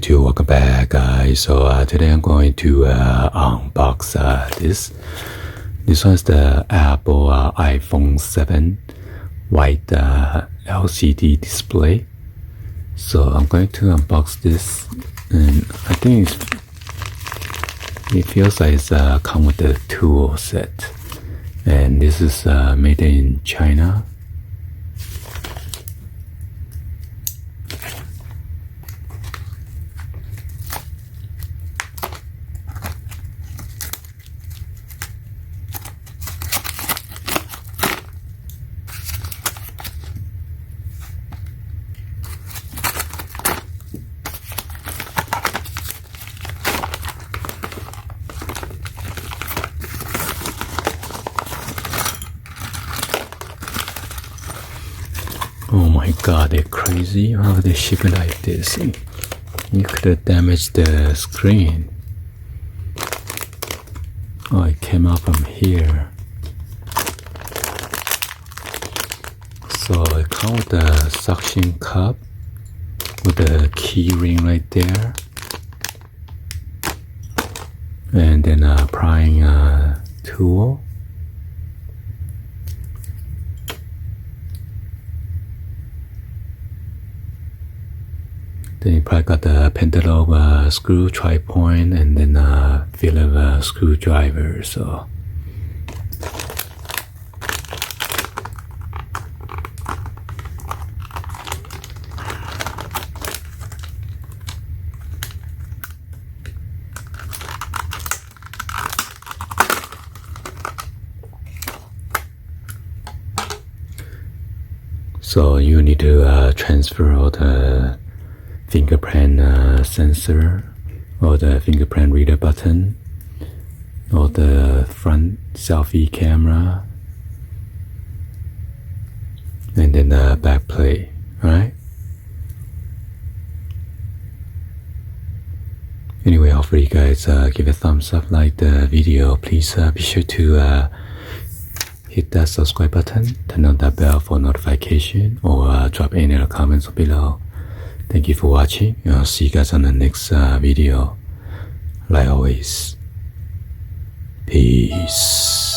YouTube, welcome back guys. So today I'm going to unbox this. This one's the Apple iPhone 7 white LCD display. So I'm going to unbox this, and I think it feels like it's come with the tool set, and this is made in China. Oh my god, they're crazy. How they ship it like this? You could have damaged the screen. Oh, it came out from here. So it comes with a suction cup with a key ring right there, and then a prying tool. Then you probably got the pentalobe screw, tri-point, and then a Phillips screwdriver. So you need to transfer all the fingerprint sensor, or the fingerprint reader button, or the front selfie camera, and then the back plate. Alright? Anyway, hopefully you guys give a thumbs up, like the video. Please be sure to hit that subscribe button, turn on that bell for notification, or drop any other comments below. Thank you for watching, and I'll see you guys on the next video. Like always, peace.